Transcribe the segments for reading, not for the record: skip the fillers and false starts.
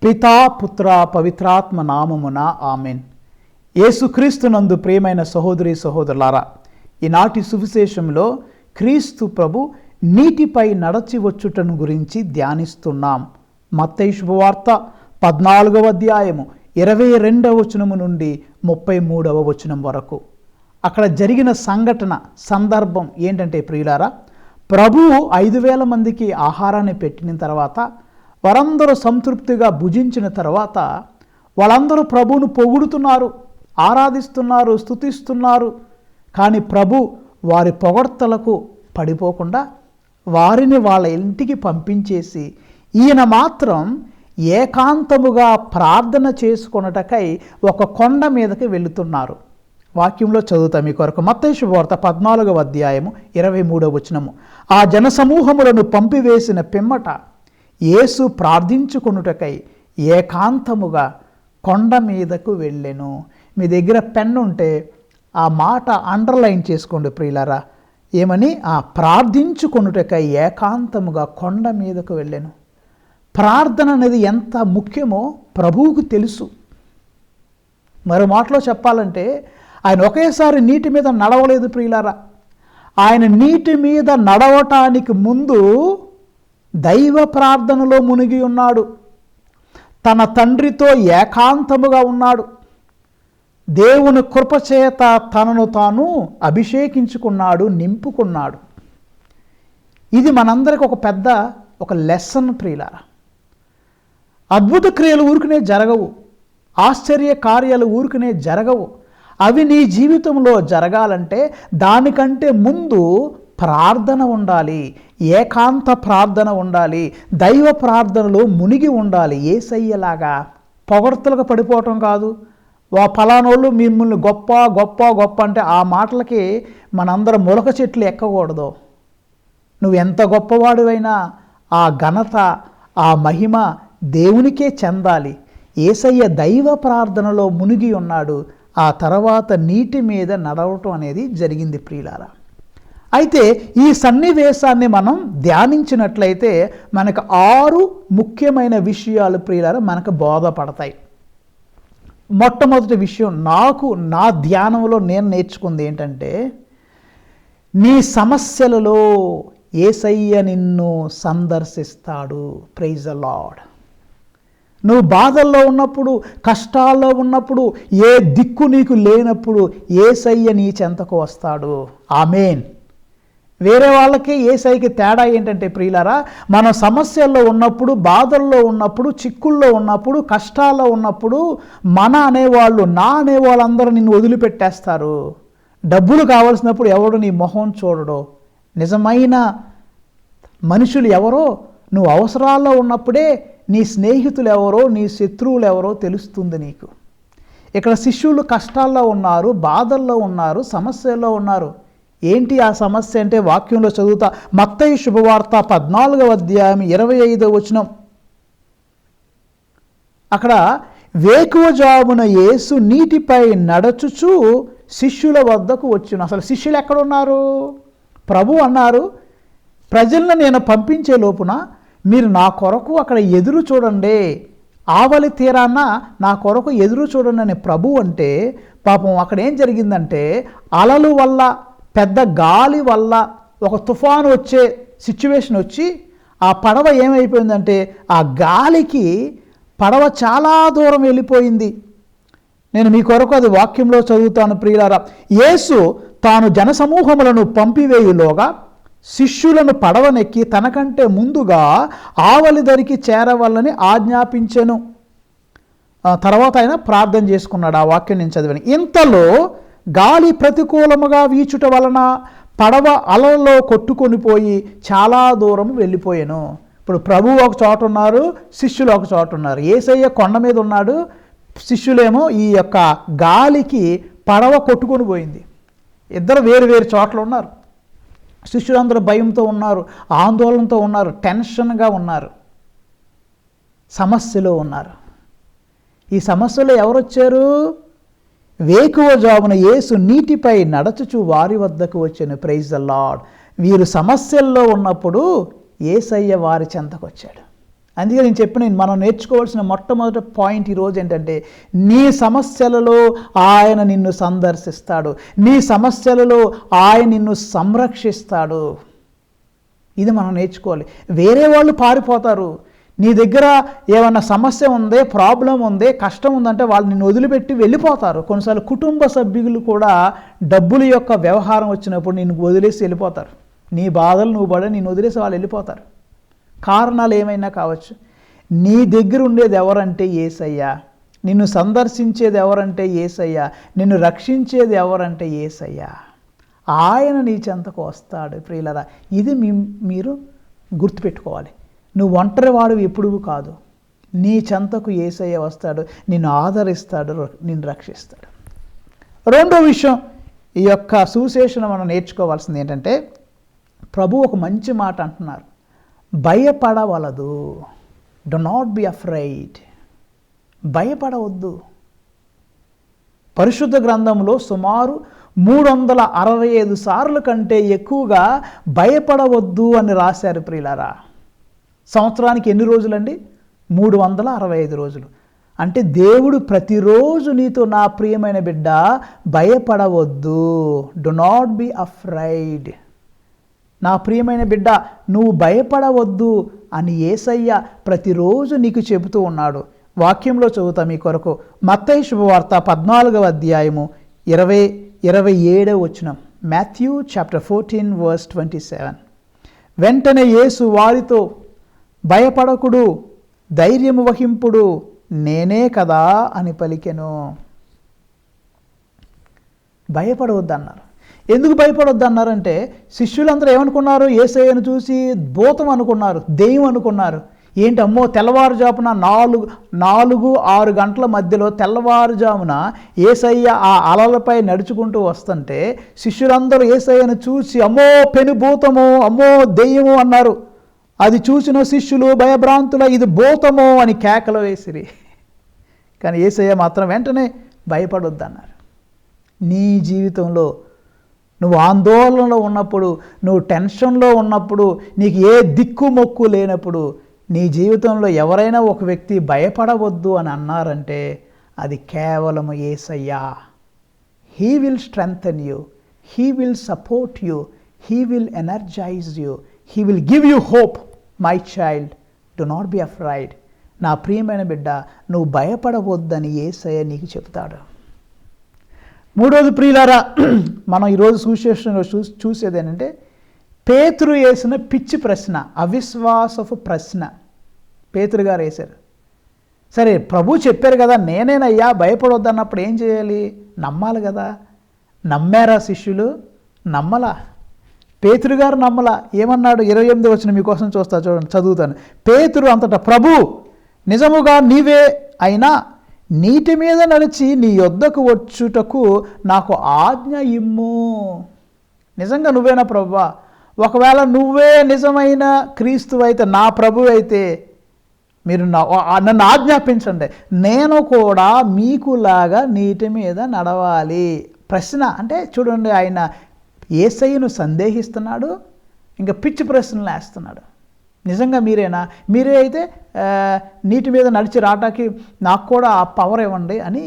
పితా పుత్ర పవిత్రాత్మ నామమున ఆమెన్. యేసుక్రీస్తునందు ప్రియమైన సహోదరి సహోదరులారా, ఈనాటి సువిశేషంలో క్రీస్తు ప్రభు నీటిపై నడచి వచ్చుటను గురించి ధ్యానిస్తున్నాం. మత్తయి శుభవార్త 14వ అధ్యాయము 22వ వచనము నుండి 33వ వచనం వరకు అక్కడ జరిగిన సందర్భం ఏంటంటే ప్రియులారా, ప్రభువు 5,000 మందికి ఆహారాన్ని పెట్టిన తర్వాత వారందరూ సంతృప్తిగా భుజించిన తర్వాత వాళ్ళందరూ ప్రభువును పొగుడుతున్నారు, ఆరాధిస్తున్నారు, స్తుతిస్తున్నారు. కానీ ప్రభు వారి పొగడ్తలకు పడిపోకుండా వారిని వాళ్ళ ఇంటికి పంపించేసి ఈయన మాత్రం ఏకాంతముగా ప్రార్థన చేసుకొనుటకై ఒక కొండ మీదకి వెళుతున్నారు. వాక్యంలో చదువుతా మీ కొరకు. మత్తయి శుభవార్త 14వ అధ్యాయము 23వ వచనము. ఆ జనసమూహములను పంపివేసిన పిమ్మట యేసు ప్రార్థించుకొనుటకై ఏకాంతముగా కొండ మీదకు వెళ్ళెను. మీ దగ్గర పెన్ను ఉంటే ఆ మాట అండర్లైన్ చేసుకోండి ప్రియులారా. ఏమని? ఆ ప్రార్థించుకొనుటకై ఏకాంతముగా కొండ మీదకు వెళ్ళెను. ప్రార్థన అనేది ఎంత ముఖ్యమో ప్రభువుకు తెలుసు. మరో మాటలో చెప్పాలంటే ఆయన ఒకేసారి నీటి మీద నడవలేదు ప్రియులారా. ఆయన నీటి మీద నడవటానికి ముందు దైవ ప్రార్థనలో మునిగి ఉన్నాడు. తన తండ్రితో ఏకాంతముగా ఉన్నాడు. దేవుని కృపచేత తనను తాను అభిషేకించుకున్నాడు, నింపుకున్నాడు. ఇది మనందరికి ఒక లెసన్ ప్రియులారా. అద్భుత క్రియలు ఊరికనే జరగవు, ఆశ్చర్య కార్యాలు ఊరికనే జరగవు. అవి నీ జీవితంలో జరగాలంటే దానికంటే ముందు ప్రార్థన ఉండాలి, ఏకాంత ప్రార్థన ఉండాలి, దైవ ప్రార్థనలో మునిగి ఉండాలి. యేసయ్యలాగా పొగడ్తలకు పడిపోవటం కాదు. ఫలానోళ్ళు మిమ్మల్ని గొప్ప గొప్ప గొప్ప అంటే ఆ మాటలకి మనందరం మొలక చెట్లు ఎక్కకూడదు. నువ్వు ఎంత గొప్పవాడివైనా ఆ ఘనత, ఆ మహిమ దేవునికే చెందాలి. యేసయ్య దైవ ప్రార్థనలో మునిగి ఉన్నాడు. ఆ తర్వాత నీటి మీద నడవటం అనేది జరిగింది ప్రియులారా. అయితే ఈ సన్నివేశాన్ని మనం ధ్యానించినట్లయితే మనకు 6 ముఖ్యమైన విషయాలు ప్రియులారా మనకు బోధపడతాయి. మొట్టమొదటి విషయం నా ధ్యానంలో నేను నేర్చుకుంది ఏంటంటే, నీ సమస్యలలో యేసయ్య నిన్ను సందర్శిస్తాడు. Praise the lord. నువ్వు బాధల్లో ఉన్నప్పుడు, కష్టాల్లో ఉన్నప్పుడు, ఏ దిక్కు నీకు లేనప్పుడు యేసయ్య నీ చెంతకు వస్తాడు. ఆమేన్. వేరే వాళ్ళకి యేసయ్యకి తేడా ఏంటంటే ప్రియులారా, మన సమస్యల్లో ఉన్నప్పుడు, బాధల్లో ఉన్నప్పుడు, చిక్కుల్లో ఉన్నప్పుడు, కష్టాల్లో ఉన్నప్పుడు నా అనేవాళ్ళు అందరూ నిన్ను వదిలిపెట్టేస్తారు. డబ్బులు కావాల్సినప్పుడు ఎవడు నీ మొహం చూడడు. నిజమైన మనుషులు ఎవరో నువ్వు అవసరాల్లో ఉన్నప్పుడే నీ స్నేహితులు ఎవరో, నీ శత్రువులు ఎవరో తెలుస్తుంది నీకు. ఇక్కడ శిష్యులు కష్టాల్లో ఉన్నారు, బాధల్లో ఉన్నారు, సమస్యల్లో ఉన్నారు. ఏంటి ఆ సమస్య అంటే వాక్యంలో చదువుతా. మత్తయి శుభవార్త 14వ అధ్యాయం 25వ వచనం. అక్కడ వేకువజామున యేసు నీటిపై నడచుచు శిష్యుల వద్దకు వచ్చును. అసలు శిష్యులు ఎక్కడున్నారు? ప్రభు అన్నారు, ప్రజలను నేను పంపించే లోపున మీరు నా కొరకు అక్కడ ఎదురు చూడండి, ఆవలి తీరాన నా కొరకు ఎదురు చూడండి అని ప్రభు అంటే, పాపం అక్కడ ఏం జరిగిందంటే అలలు వల్ల, పెద్ద గాలి వల్ల ఒక తుఫాను వచ్చే సిచ్యువేషన్ వచ్చి ఆ పడవ ఏమైపోయిందంటే ఆ గాలికి పడవ చాలా దూరం వెళ్ళిపోయింది. నేను మీ కొరకు అది వాక్యంలో చదువుతాను ప్రియులారా. యేసు తాను జనసమూహములను పంపివేయులోగా శిష్యులను పడవనెక్కి తనకంటే ముందుగా ఆవలి దరికి చేరవల్లని ఆజ్ఞాపించెను. తర్వాత ఆయన ప్రార్థన చేసుకున్నాడు. ఆ వాక్యం నేను చదివాను. ఇంతలో గాలి ప్రతికూలముగా వీచుట వలన పడవ అలల్లో కొట్టుకొని పోయి చాలా దూరం వెళ్ళిపోయాను. ఇప్పుడు ప్రభువు ఒక చోట ఉన్నారు, శిష్యులు ఒక చోట ఉన్నారు. యేసయ్య కొండ మీద ఉన్నాడు, శిష్యులేమో ఈ యొక్క గాలికి పడవ కొట్టుకొని పోయింది. ఇద్దరు వేరు వేరు చోట్ల ఉన్నారు. శిష్యులందరూ భయంతో ఉన్నారు, ఆందోళనతో ఉన్నారు, టెన్షన్గా ఉన్నారు, సమస్యలో ఉన్నారు. ఈ సమస్యలో ఎవరు వచ్చారు? వేకువజామున యేసు నీటిపై నడచుచు వారి వద్దకు వచ్చాను. Praise the Lord. వీరు సమస్యల్లో ఉన్నప్పుడు యేసయ్య వారి చెంతకు వచ్చాడు. అందుకే నేను చెప్పిన మనం నేర్చుకోవాల్సిన మొట్టమొదటి పాయింట్ ఈరోజు ఏంటంటే, నీ సమస్యలలో ఆయన నిన్ను సందర్శిస్తాడు, నీ సమస్యలలో ఆయన నిన్ను సంరక్షిస్తాడు. ఇది మనం నేర్చుకోవాలి. వేరే వాళ్ళు పారిపోతారు. నీ దగ్గర ఏమన్నా సమస్య ఉందే, ప్రాబ్లం ఉందే, కష్టం ఉందంటే వాళ్ళు నిన్ను వదిలిపెట్టి వెళ్ళిపోతారు. కొన్నిసార్లు కుటుంబ సభ్యులు కూడా డబ్బుల యొక్క వ్యవహారం వచ్చినప్పుడు నిన్ను వదిలేసి వెళ్ళిపోతారు. నీ బాధలు నువ్వు పడే నిన్ను వదిలేసి వాళ్ళు వెళ్ళిపోతారు. కారణాలు ఏమైనా కావచ్చు. నీ దగ్గర ఉండేది ఎవరంటే యేసయ్య. నిన్ను సందర్శించేది ఎవరంటే యేసయ్య. నిన్ను రక్షించేది ఎవరంటే యేసయ్య. ఆయన నీ చెంతకు వస్తాడు. ప్రియులరా, ఇది మీరు గుర్తుపెట్టుకోవాలి. నువ్వు ఒంటరి వాడు ఎప్పుడూ కాదు. నీ చెంతకు యేసయ్య వస్తాడు, నిన్ను ఆదరిస్తాడు, నిన్ను రక్షిస్తాడు. రెండో విషయం, ఈ యొక్క సువిశేషను మనం నేర్చుకోవాల్సింది ఏంటంటే, ప్రభు ఒక మంచి మాట అంటున్నారు, భయపడవలదు. Do not be afraid. భయపడవద్దు. పరిశుద్ధ గ్రంథంలో సుమారు 365 సార్లు కంటే ఎక్కువగా భయపడవద్దు అని రాశారు. ప్రియులారా, సంవత్సరానికి ఎన్ని రోజులండి? 365 రోజులు. అంటే దేవుడు ప్రతిరోజు నీతో, నా ప్రియమైన బిడ్డ భయపడవద్దు, డు నాట్ బి అఫ్రైడ్. నా ప్రియమైన బిడ్డ నువ్వు భయపడవద్దు అని యేసయ్య ప్రతిరోజు నీకు చెబుతూ ఉన్నాడు. వాక్యంలో చదువుతా మీ కొరకు. మత్తయి శుభవార్త 14వ అధ్యాయము 27వ వచనం. Matthew chapter 14 verse 27. వెంటనే యేసు వారితో, భయపడకుడు, ధైర్యము వహింపుడు, నేనే కదా అని పలికెను. భయపడవద్దన్నారు. ఎందుకు భయపడొద్దన్నారంటే, శిష్యులందరూ ఏమనుకున్నారు? యేసయ్యను చూసి భూతం అనుకున్నారు, దెయ్యం అనుకున్నారు. ఏంటి అమ్మో, తెల్లవారుజామున 4-6 గంటల మధ్యలో తెల్లవారుజామున యేసయ్య ఆ అలలపై నడుచుకుంటూ వస్తుంటే శిష్యులందరూ యేసయ్యను చూసి అమ్మో పెనుభూతము, అమ్మో దెయ్యము అన్నారు. అది చూసిన శిష్యులు భయభ్రాంతుల, ఇది భూతము అని కేకలు వేసిరి. కానీ యేసయ్య మాత్రం వెంటనే భయపడొద్దన్నారు. నీ జీవితంలో నువ్వు ఆందోళనలో ఉన్నప్పుడు, నువ్వు టెన్షన్లో ఉన్నప్పుడు, నీకు ఏ దిక్కు మొక్కు లేనప్పుడు, నీ జీవితంలో ఎవరైనా ఒక వ్యక్తి భయపడవద్దు అని అన్నారంటే అది కేవలం Yesayya. He will strengthen you, he will support you, he will energise you, he will give you hope. My child, do not be afraid. నా ప్రియమైన బిడ్డ నువ్వు భయపడవద్దని యేసయ్య నీకు చెప్తాడు. మూడోది ప్రియులారా, మనం ఈరోజు సువిశేషంలో చూసేది ఏంటంటే, పేతురు వేసిన పిచ్చి ప్రశ్న, అవిశ్వాసపు ప్రశ్న పేతురు గారు వేశారు. సరే, ప్రభు చెప్పారు కదా నేనేనయ్యా భయపడొద్దన్నప్పుడు ఏం చేయాలి? నమ్మాలి కదా. నమ్మారా శిష్యులు? నమ్మలా. పేతురు గారు నమ్మలా. ఏమన్నాడు? 28వ వచనం మీకోసం చూడండి, చదువుతాను. పేతురు అంతటా, ప్రభు నిజముగా నీవే అయినా నీటి మీద నడిచి నీ యొద్దకు వచ్చుటకు నాకు ఆజ్ఞ ఇమ్ము. నిజంగా నువ్వేనా ప్రభువా? ఒకవేళ నువ్వే నిజమైన క్రీస్తు అయితే, నా ప్రభు అయితే, మీరు నన్ను ఆజ్ఞాపించండి, నేను కూడా మీకులాగా నీటి మీద నడవాలి. ప్రశ్న అంటే చూడండి, ఆయన యేసయ్యను సందేహిస్తున్నాడు, ఇంకా పిచ్చి ప్రశ్నలు వేస్తున్నాడు. నిజంగా మీరేనా? మీరే అయితే నీటి మీద నడిచి రావటానికి నాకు కూడా ఆ పవర్ ఇవ్వండి అని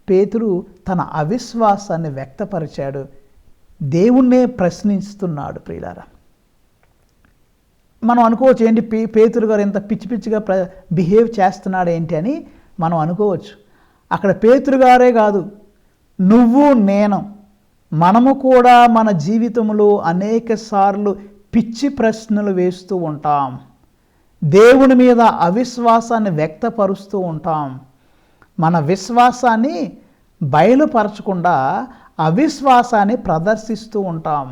పేతురు తన అవిశ్వాసాన్ని వ్యక్తపరిచాడు. దేవుణ్ణే ప్రశ్నిస్తున్నాడు. ప్రియులారా, మనం అనుకోవచ్చు ఏంటి పేతురు గారు ఎంత పిచ్చి పిచ్చిగా బిహేవ్ చేస్తున్నాడు ఏంటి అని మనం అనుకోవచ్చు. అక్కడ పేతురు గారే కాదు, నువ్వు నేను, మనము కూడా మన జీవితంలో అనేక సార్లు పిచ్చి ప్రశ్నలు వేస్తూ ఉంటాం. దేవుని మీద అవిశ్వాసాన్ని వ్యక్తపరుస్తూ ఉంటాం. మన విశ్వాసాన్ని బయలుపరచకుండా అవిశ్వాసాన్ని ప్రదర్శిస్తూ ఉంటాం.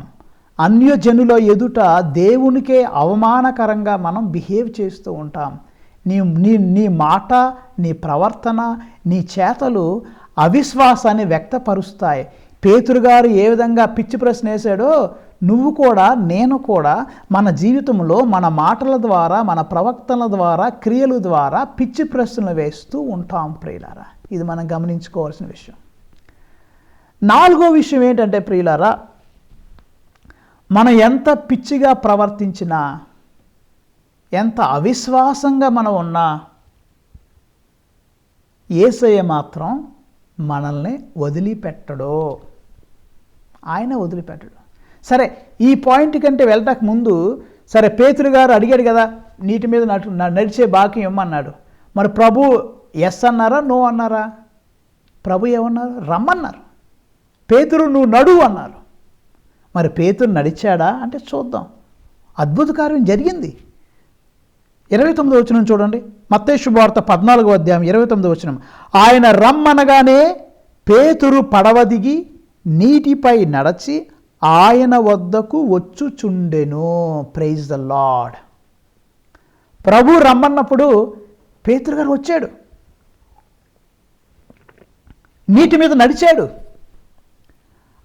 అన్యజనుల ఎదుట దేవునికే అవమానకరంగా మనం బిహేవ్ చేస్తూ ఉంటాం. నీ మాట, నీ ప్రవర్తన, నీ చేతలు అవిశ్వాసాన్ని వ్యక్తపరుస్తాయి. పేతురు గారు ఏ విధంగా పిచ్చి ప్రశ్న వేశాడో, నువ్వు కూడా నేను కూడా మన జీవితంలో మన మాటల ద్వారా, మన ప్రవర్తనల ద్వారా, క్రియల ద్వారా పిచ్చి ప్రశ్నలు వేస్తూ ఉంటాం. ప్రియులారా, ఇది మనం గమనించుకోవాల్సిన విషయం. నాలుగో విషయం ఏంటంటే ప్రియులారా, మనం ఎంత పిచ్చిగా ప్రవర్తించినా, ఎంత అవిశ్వాసంగా మనం ఉన్నా యేసయ్య మాత్రం మనల్ని వదిలిపెట్టడు. ఆయన వదిలిపెట్టడు. సరే, ఈ పాయింట్ కంటే వెళ్ళటానికి ముందు, సరే పేతురు గారు అడిగాడు కదా, నీటి మీద నడిచే భాగ్యం ఇమ్మన్నాడు. మరి ప్రభు ఎస్ అన్నారా, నో అన్నారా? ప్రభు ఏమన్నారు? రమ్మన్నారు. పేతురు నువ్వు నడువు అన్నారు. మరి పేతురు నడిచాడా అంటే చూద్దాం. అద్భుత కార్యం జరిగింది. 29వ వచనం చూడండి. మత్తయి శుభవార్త 14వ అధ్యాయం 29వ వచనం. ఆయన రమ్మనగానే పేతురు పడవ దిగి నీటిపై నడచి ఆయన వద్దకు వచ్చుచుండెను. Praise the Lord. ప్రభు రమ్మన్నప్పుడు పేతురు గారు వచ్చాడు, నీటి మీద నడిచాడు.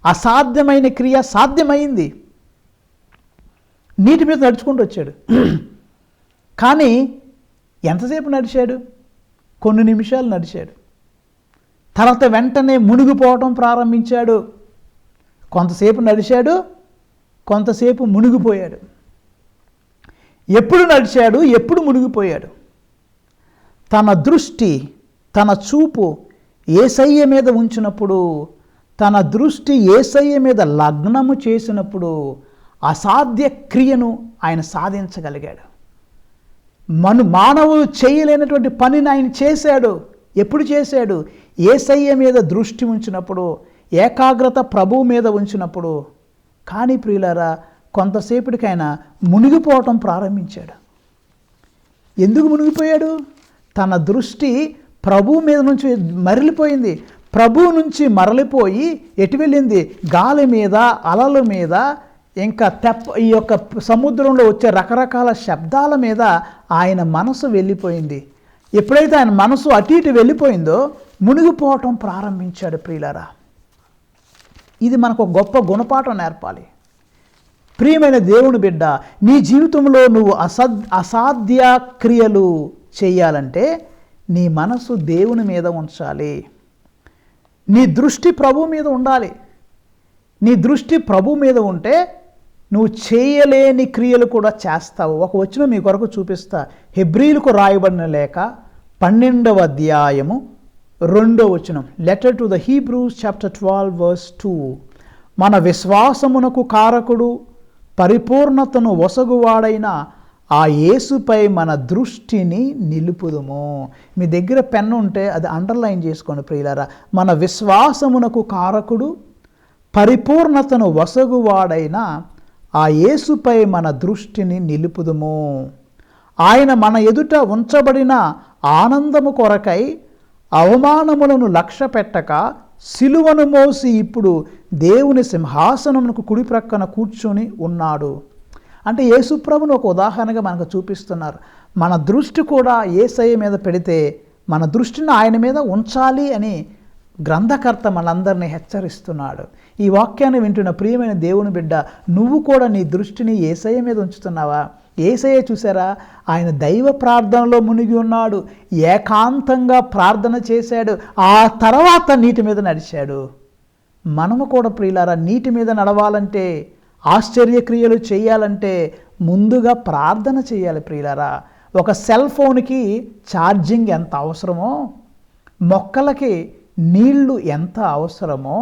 అసాధ్యమైన క్రియ సాధ్యమైంది. నీటి మీద నడుచుకుంటూ వచ్చాడు. కానీ ఎంతసేపు నడిచాడు? కొన్ని నిమిషాలు నడిచాడు. తర్వాత వెంటనే మునిగిపోవటం ప్రారంభించాడు. కొంతసేపు నడిచాడు, కొంతసేపు మునిగిపోయాడు. ఎప్పుడు నడిచాడు, ఎప్పుడు మునిగిపోయాడు? తన దృష్టి, తన చూపు యేసయ్య మీద ఉంచినప్పుడు, తన దృష్టి యేసయ్య మీద లగ్నము చేసినప్పుడు అసాధ్య క్రియను ఆయన సాధించగలిగాడు. మానవులు చేయలేనటువంటి పనిని ఆయన చేశాడు. ఎప్పుడు చేశాడు? యేసయ్య మీద దృష్టి ఉంచినప్పుడు, ఏకాగ్రత ప్రభువు మీద ఉంచినప్పుడు. కానీ ప్రియులారా, కొంతసేపటికైనా మునిగిపోవటం ప్రారంభించాడు. ఎందుకు మునిగిపోయాడు? తన దృష్టి ప్రభువు మీద నుంచి మరలిపోయింది. ప్రభువు నుంచి మరలిపోయి ఎటు వెళ్ళింది? గాలి మీద, అలల మీద, ఇంకా ఈ యొక్క సముద్రంలో వచ్చే రకరకాల శబ్దాల మీద ఆయన మనసు వెళ్ళిపోయింది. ఎప్పుడైతే ఆయన మనసు అటు ఇటు వెళ్ళిపోయిందో మునిగిపోవటం ప్రారంభించాడు. ప్రియులారా, ఇది మనకు ఒక గొప్ప గుణపాఠం నేర్పాలి. ప్రియమైన దేవుని బిడ్డ, నీ జీవితంలో నువ్వు అసాధ్య క్రియలు చేయాలంటే నీ మనసు దేవుని మీద ఉంచాలి. నీ దృష్టి ప్రభు మీద ఉండాలి. నీ దృష్టి ప్రభు మీద ఉంటే నువ్వు చేయలేని క్రియలు కూడా చేస్తావు. ఒక వచనం మీ కొరకు చూపిస్తా. హెబ్రీలకు రాయబడిన లేఖ 12వ అధ్యాయము 2వ వచనం. Letter to the Hebrews chapter 12 verse 2. మన విశ్వాసమునకు కారకుడు, పరిపూర్ణతను వసగువాడైన ఆ యేసుపై మన దృష్టిని నిలుపుదుము. మీ దగ్గర పెన్ను ఉంటే అది అండర్లైన్ చేసుకోండి ప్రియులారా. మన విశ్వాసమునకు కారకుడు, పరిపూర్ణతను వసగువాడైన ఆ యేసుపై మన దృష్టిని నిలుపుదుము. ఆయన మన ఎదుట ఉంచబడిన ఆనందము కొరకై అవమానములను లక్ష్య పెట్టక సిలువను మోసి ఇప్పుడు దేవుని సింహాసనమునకు కుడి ప్రక్కన కూర్చొని ఉన్నాడు. అంటే యేసుప్రభును ఒక ఉదాహరణగా మనకు చూపిస్తున్నారు. మన దృష్టి కూడా యేసయ్య మీద పెడితే మన దృష్టిని ఆయన మీద ఉంచాలి అని గ్రంథకర్త మనందరినీ హెచ్చరిస్తున్నాడు. ఈ వాక్యాన్ని వింటున్న ప్రియమైన దేవుని బిడ్డ, నువ్వు కూడా నీ దృష్టిని యేసయ్య మీద ఉంచుతున్నావా? యేసయ్య చూసారా, ఆయన దైవ ప్రార్థనలో మునిగి ఉన్నాడు. ఏకాంతంగా ప్రార్థన చేశాడు. ఆ తర్వాత నీటి మీద నడిచాడు. మనము కూడా ప్రియులారా, నీటి మీద నడవాలంటే, ఆశ్చర్యక్రియలు చేయాలంటే ముందుగా ప్రార్థన చేయాలి ప్రియులారా. ఒక సెల్ ఫోన్కి ఛార్జింగ్ ఎంత అవసరమో, మొక్కలకి నీళ్లు ఎంత అవసరమో,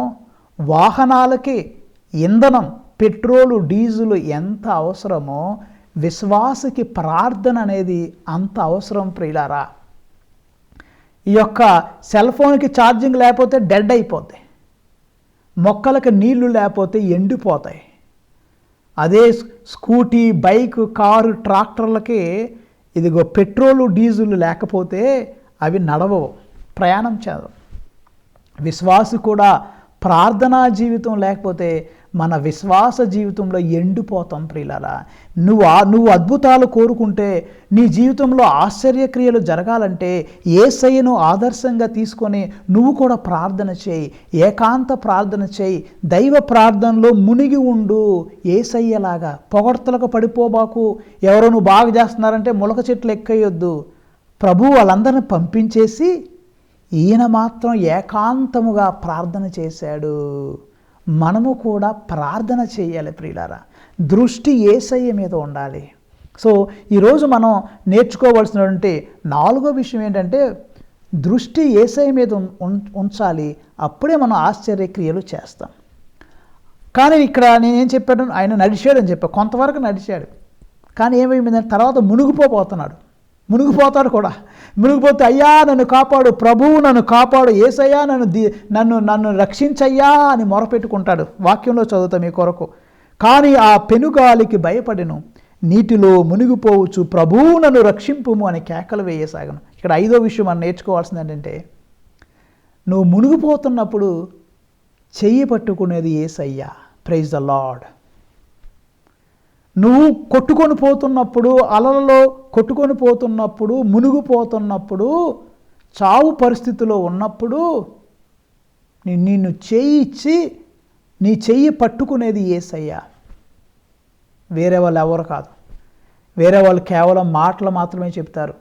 వాహనాలకి ఇంధనం, పెట్రోలు, డీజిల్ ఎంత అవసరమో, విశ్వాసకి ప్రార్థన అనేది అంత అవసరం ప్రియులారా. ఈ యొక్క సెల్ ఫోన్కి ఛార్జింగ్ లేకపోతే డెడ్ అయిపోతాయి. మొక్కలకి నీళ్లు లేకపోతే ఎండిపోతాయి. అదే స్కూటీ, బైక్, కారు, ట్రాక్టర్లకి ఇదిగో పెట్రోలు, డీజిల్ లేకపోతే అవి నడవవు, ప్రయాణం చేయవు. విశ్వాసు కూడా ప్రార్థనా జీవితం లేకపోతే మన విశ్వాస జీవితంలో ఎండిపోతాం ప్రియులారా. నువ్వు అద్భుతాలు కోరుకుంటే, నీ జీవితంలో ఆశ్చర్యక్రియలు జరగాలంటే యేసయ్యను ఆదర్శంగా తీసుకొని నువ్వు కూడా ప్రార్థన చేయి, ఏకాంత ప్రార్థన చేయి, దైవ ప్రార్థనలో మునిగి ఉండు. యేసయ్యలాగా పొగడ్తలకు పడిపోబాకు. ఎవరో నువ్వు బాగా చేస్తున్నారంటే మొలక చెట్లు ఎక్కేయొద్దు. ప్రభు వాళ్ళందరిని పంపించేసి ఈయన మాత్రం ఏకాంతముగా ప్రార్థన చేశాడు. మనము కూడా ప్రార్థన చేయాలి ప్రియులారా. దృష్టి యేసయ్య మీద ఉండాలి. సో ఈరోజు మనం నేర్చుకోవాల్సినటువంటి 4వ విషయం ఏంటంటే దృష్టి యేసయ్య మీద ఉంచాలి. అప్పుడే మనం ఆశ్చర్యక్రియలు చేస్తాం. కానీ ఇక్కడ నేనేం చెప్పాను, ఆయన నడిచాడని చెప్పాను, కొంతవరకు నడిచాడు. కానీ ఏమైందంటే తర్వాత మునిగిపోతాడు కూడా. మునిగిపోతే అయ్యా నన్ను కాపాడు, ప్రభువు నన్ను కాపాడు, యేసయ్యా నన్ను రక్షించయ్యా అని మొరపెట్టుకుంటాడు. వాక్యంలో చదువుతాం మీ కొరకు. కానీ ఆ పెనుగాలికి భయపడెను, నీటిలో మునిగిపోవచ్చు, ప్రభువు నన్ను రక్షింపుము అని కేకలు వేయసాగను. ఇక్కడ 5వ విషయం మనం నేర్చుకోవాల్సింది ఏంటంటే నువ్వు మునిగిపోతున్నప్పుడు చెయ్యి పట్టుకునేది యేసయ్య. Praise the lord. నువ్వు కొట్టుకొని పోతున్నప్పుడు, అలలలో కొట్టుకొని పోతున్నప్పుడు, మునిగిపోతున్నప్పుడు, చావు పరిస్థితిలో ఉన్నప్పుడు నిన్ను చేయి ఇచ్చి నీ చెయ్యి పట్టుకునేది యేసయ్య. వేరే వాళ్ళు ఎవరు కాదు. వేరే వాళ్ళు కేవలం మాటలు మాత్రమే చెప్తారు.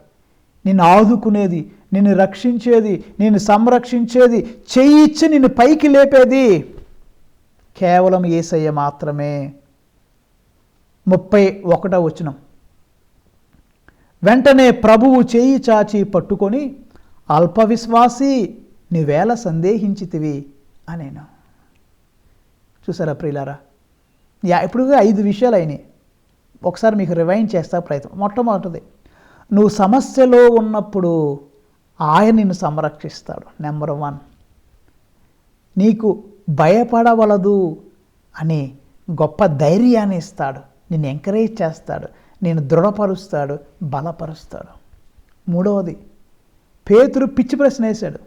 నిన్ను ఆదుకునేది, నిన్ను రక్షించేది, నిన్ను సంరక్షించేది, చెయ్యి ఇచ్చి నిన్ను పైకి లేపేది కేవలం యేసయ్య మాత్రమే. 31వ వచనం, వెంటనే ప్రభువు చేయి చాచి పట్టుకొని అల్పవిశ్వాసి నీవేళ సందేహించితివి అనేను. చూసారా ప్రియులారా, ఇప్పుడు 5 విషయాలు అయినాయి. ఒకసారి మీకు రివైండ్ చేస్తా ప్రయత్నం. మొట్టమొదటిది, నువ్వు సమస్యలో ఉన్నప్పుడు ఆయన నిన్ను సంరక్షిస్తాడు. నెంబర్ 1, నీకు భయపడవలదు అని గొప్ప ధైర్యాన్ని ఇస్తాడు, నిన్ను ఎంకరేజ్ చేస్తాడు, నేను దృఢపరుస్తాడు, బలపరుస్తాడు. 3వది, పేతురు పిచ్చి ప్రశ్న వేశాడు.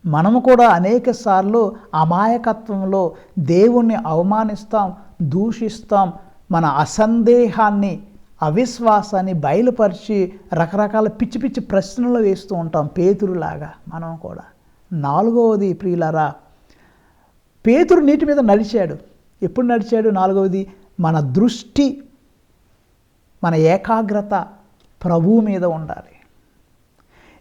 మనము కూడా అనేక సార్లు అమాయకత్వంలో దేవుణ్ణి అవమానిస్తాం, దూషిస్తాం, మన అసందేహాన్ని, అవిశ్వాసాన్ని బయలుపరిచి రకరకాల పిచ్చి పిచ్చి ప్రశ్నలు వేస్తూ ఉంటాం పేతురులాగా మనం కూడా. 4వది ప్రియులారా, పేతురు నీటి మీద నడిచాడు. ఎప్పుడు నడిచాడు? 4వది, మన దృష్టి, మన ఏకాగ్రత ప్రభువు మీద ఉండాలి.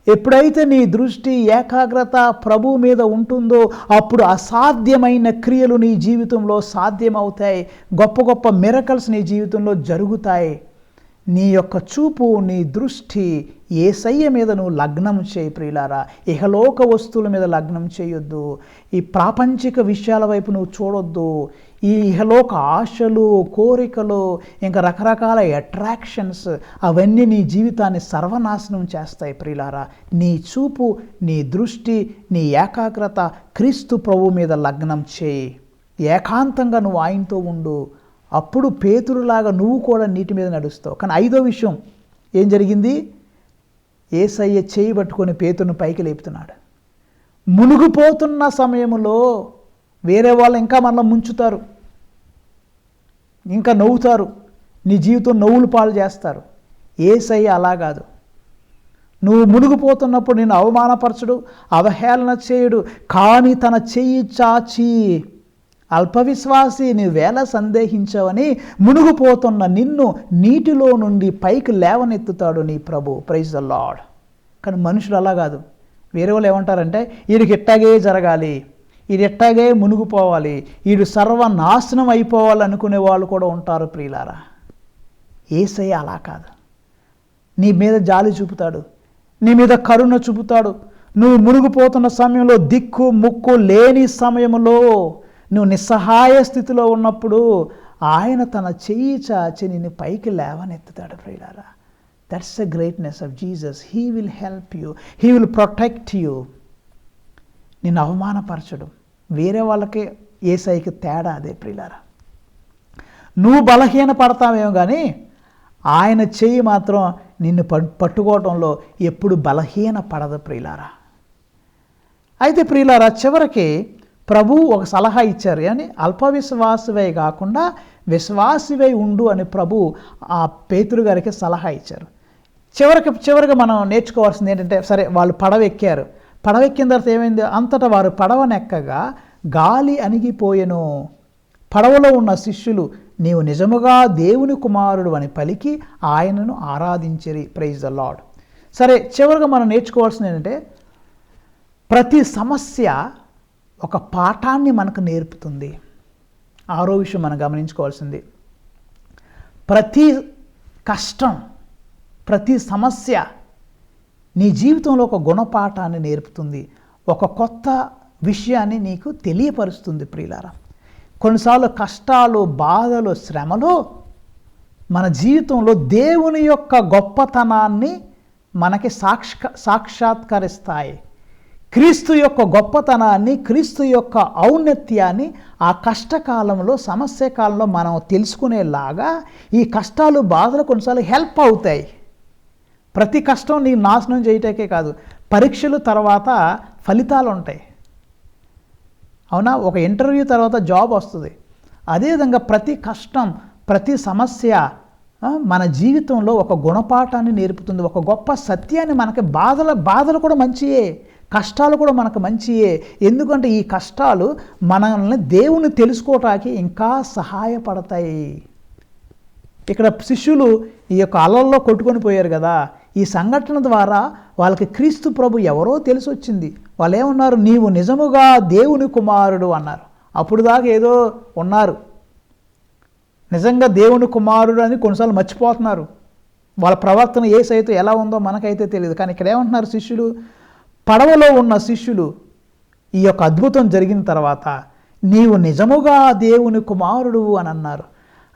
ఎప్పుడైతే నీ దృష్టి, ఏకాగ్రత ప్రభువు మీద ఉంటుందో అప్పుడు అసాధ్యమైన క్రియలు నీ జీవితంలో సాధ్యమవుతాయి. గొప్ప గొప్ప మిరకల్స్ నీ జీవితంలో జరుగుతాయి. నీ యొక్క చూపు, నీ దృష్టి యేసయ్య మీద నువ్వు లగ్నం చేయి ప్రియులారా. ఇహలోక వస్తువుల మీద లగ్నం చేయొద్దు. ఈ ప్రాపంచిక విషయాల వైపు నువ్వు చూడొద్దు. ఈ ఇహలోక ఆశలు, కోరికలు, ఇంకా రకరకాల అట్రాక్షన్స్ అవన్నీ నీ జీవితాన్ని సర్వనాశనం చేస్తాయి ప్రియులారా. నీ చూపు, నీ దృష్టి, నీ ఏకాగ్రత క్రీస్తు ప్రభువు మీద లగ్నం చేయి. ఏకాంతంగా నువ్వు ఆయనతో ఉండు. అప్పుడు పేతురులాగా నువ్వు కూడా నీటి మీద నడుస్తావు. కానీ 5వ విషయం ఏం జరిగింది? యేసయ్య చేయి పట్టుకొని పేతురును పైకి లేపుతున్నాడు. మునిగిపోతున్న సమయంలో వేరే వాళ్ళు ఇంకా మనల్ని ముంచుతారు, ఇంకా నవ్వుతారు, నీ జీవితం నవ్వులు పాలు చేస్తారు. యేసయ్య అలా కాదు. నువ్వు మునిగిపోతున్నప్పుడు నిన్ను అవమానపరచడు, అవహేళన చేయడు. కానీ తన చెయ్యి చాచి అల్పవిశ్వాసి నీవేళ సందేహించావని మునిగిపోతున్న నిన్ను నీటిలో నుండి పైకి లేవనెత్తుతాడు నీ ప్రభు. Praise the lord. కానీ మనుషులు అలా కాదు. వేరే వాళ్ళు ఏమంటారంటే వీడికి ఇట్టాగే జరగాలి, వీడు ఎట్టాగే మునిగిపోవాలి, వీడు సర్వనాశనం అయిపోవాలి అనుకునే వాళ్ళు కూడా ఉంటారు ప్రియులారా. యేసయ్య అలా కాదు. నీ మీద జాలి చూపుతాడు, నీ మీద కరుణ చూపుతాడు. నువ్వు మునిగిపోతున్న సమయంలో, దిక్కు ముక్కు లేని సమయంలో, నువ్వు నిస్సహాయ స్థితిలో ఉన్నప్పుడు ఆయన తన చెయ్యి చాచి నిన్ను పైకి లేవనెత్తుతాడు ప్రియులారా. That's the greatness of Jesus. He will help you, he will protect you. నిన్ను అవమానపరచడు. వేరే వాళ్ళకి యేసయ్యకి తేడా అదే ప్రియులారా. నువ్వు బలహీన పడతావేమో కానీ ఆయన చెయ్యి మాత్రం నిన్ను పట్టుకోవటంలో ఎప్పుడు బలహీన పడదు ప్రియులారా. అయితే ప్రియులారా, చివరికి ప్రభువు ఒక సలహా ఇచ్చారు. అని అల్పవిశ్వాసివై కాకుండా విశ్వాసివై ఉండు అని ప్రభు ఆ పేతురు గారికి సలహా ఇచ్చారు. చివరిగా మనం నేర్చుకోవాల్సింది ఏంటంటే, సరే వాళ్ళు పడవ ఎక్కారు. పడవ ఎక్కిన తర్వాత ఏమైంది? అంతటా వారు పడవనెక్కగా గాలి అణిగిపోయెను. పడవలో ఉన్న శిష్యులు నీవు నిజముగా దేవుని కుమారుడు అని పలికి ఆయనను ఆరాధించిరి. Praise the lord. సరే, చివరిగా మనం నేర్చుకోవాల్సింది ఏంటంటే, ప్రతి సమస్య ఒక పాఠాన్ని మనకు నేర్పుతుంది. 6వ విషయం మనం గమనించుకోవాల్సింది, ప్రతి కష్టం, ప్రతి సమస్య నీ జీవితంలో ఒక గుణపాఠాన్ని నేర్పుతుంది, ఒక కొత్త విషయాన్ని నీకు తెలియపరుస్తుంది ప్రియులారా. కొన్నిసార్లు కష్టాలు, బాధలు, శ్రమలు మన జీవితంలో దేవుని యొక్క గొప్పతనాన్ని మనకి సాక్షాత్కరిస్తాయి. క్రీస్తు యొక్క గొప్పతనాన్ని, క్రీస్తు యొక్క ఔన్నత్యాన్ని ఆ కష్టకాలంలో, సమస్య కాలంలో మనం తెలుసుకునేలాగా ఈ కష్టాలు, బాధలు కొన్నిసార్లు హెల్ప్ అవుతాయి. ప్రతి కష్టం నీ నాశనం చేయటానికే కాదు, పరీక్షలు తర్వాత ఫలితాలు ఉంటాయి. అవునా? ఒక ఇంటర్వ్యూ తర్వాత జాబ్ వస్తుంది. అదేవిధంగా ప్రతి కష్టం, ప్రతి సమస్య మన జీవితంలో ఒక గుణపాఠాన్ని నేర్పుతుంది, ఒక గొప్ప సత్యాన్ని. మనకి బాధలు కూడా మంచియే, కష్టాలు కూడా మనకు మంచియే. ఎందుకంటే ఈ కష్టాలు మనల్ని దేవుని తెలుసుకోవటానికి ఇంకా సహాయపడతాయి. ఇక్కడ శిష్యులు ఈ యొక్క అలల్లో కొట్టుకొని పోయారు కదా, ఈ సంఘటన ద్వారా వాళ్ళకి క్రీస్తు ప్రభు ఎవరో తెలిసి వచ్చింది. వాళ్ళు ఏమన్నారు? నీవు నిజముగా దేవుని కుమారుడు అన్నారు. అప్పుడు దాకా ఏదో ఉన్నారు, నిజంగా దేవుని కుమారుడు అని కొన్నిసార్లు మర్చిపోతున్నారు. వాళ్ళ ప్రవర్తన యేసైతే ఎలా ఉందో మనకైతే తెలియదు. కానీ ఇక్కడ ఏమంటున్నారు శిష్యులు? పడవలో ఉన్న శిష్యులు ఈ యొక్క అద్భుతం జరిగిన తర్వాత నీవు నిజముగా దేవుని కుమారుడు అని అన్నారు.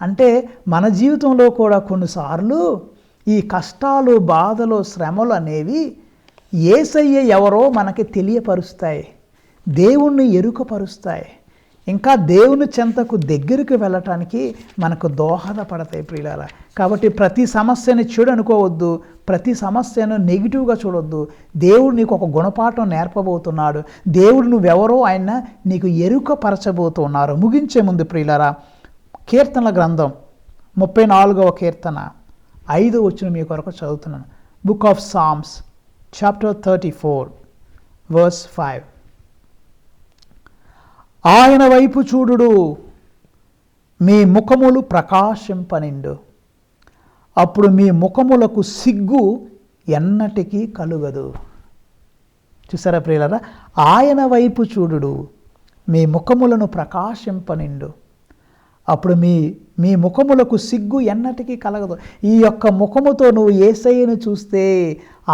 అంటే మన జీవితంలో కూడా కొన్నిసార్లు ఈ కష్టాలు, బాధలు, శ్రమలు అనేవి యేసయ్య ఎవరో మనకి తెలియపరుస్తాయి, దేవుణ్ణి ఎరుకపరుస్తాయి, ఇంకా దేవుని చెంతకు దగ్గరికి వెళ్ళటానికి మనకు దోహదపడతాయి ప్రియులారా. కాబట్టి ప్రతి సమస్యని చెడు అనుకోవద్దు, ప్రతి సమస్యను నెగిటివ్గా చూడొద్దు. దేవుడు నీకు ఒక గుణపాఠం నేర్పబోతున్నాడు, దేవుడు నువ్వెవరో ఆయన నీకు ఎరుకపరచబోతున్నారు. ముగించే ముందు ప్రియులారా, కీర్తనల గ్రంథం 34వ కీర్తన 5వ వచనం మీ కొరకు చదువుతున్నాను. Book of Psalms chapter 34 verse 5. ఆయన వైపు చూడుడు, మీ ముఖములు ప్రకాశింపనిండు, అప్పుడు మీ ముఖములకు సిగ్గు ఎన్నటికీ కలుగదు. చూసారా ప్రియులారా? ఆయన వైపు చూడుడు, మీ ముఖములను ప్రకాశింపనిండు, అప్పుడు మీ ముఖములకు సిగ్గు ఎన్నటికీ కలగదు. ఈ యొక్క ముఖముతో నువ్వు యేసయ్యను చూస్తే,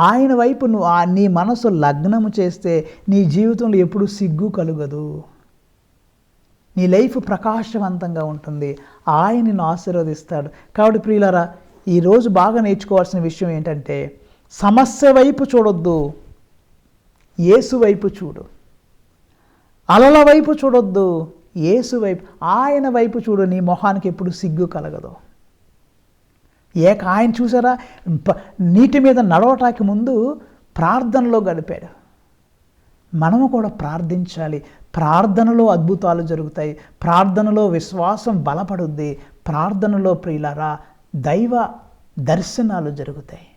ఆయన వైపు నువ్వు నీ మనసు లగ్నము చేస్తే నీ జీవితంలో ఎప్పుడు సిగ్గు కలుగదు. నీ లైఫ్ ప్రకాశవంతంగా ఉంటుంది, ఆయన నిన్ను ఆశీర్వదిస్తాడు. కాబట్టి ప్రియులారా, ఈరోజు బాగా నేర్చుకోవాల్సిన విషయం ఏంటంటే, సమస్య వైపు చూడొద్దు, యేసు వైపు చూడు. అలల వైపు చూడొద్దు, యేసు వైపు, ఆయన వైపు చూడు. నీ మొహానికి ఎప్పుడు సిగ్గు కలగదు. ఆయన చూసారా, నీటి మీద నడవటానికి ముందు ప్రార్థనలో గడిపాడు. మనము కూడా ప్రార్థించాలి. ప్రార్థనలో అద్భుతాలు జరుగుతాయి, ప్రార్థనలో విశ్వాసం బలపడుద్ది, ప్రార్థనలో ప్రియులారా దైవ దర్శనాలు జరుగుతాయి.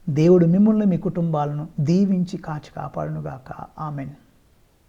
దేవుడు మిమ్మల్ని, మీ కుటుంబాలను దీవించి కాచి కాపాడునుగాక. ఆమెన్.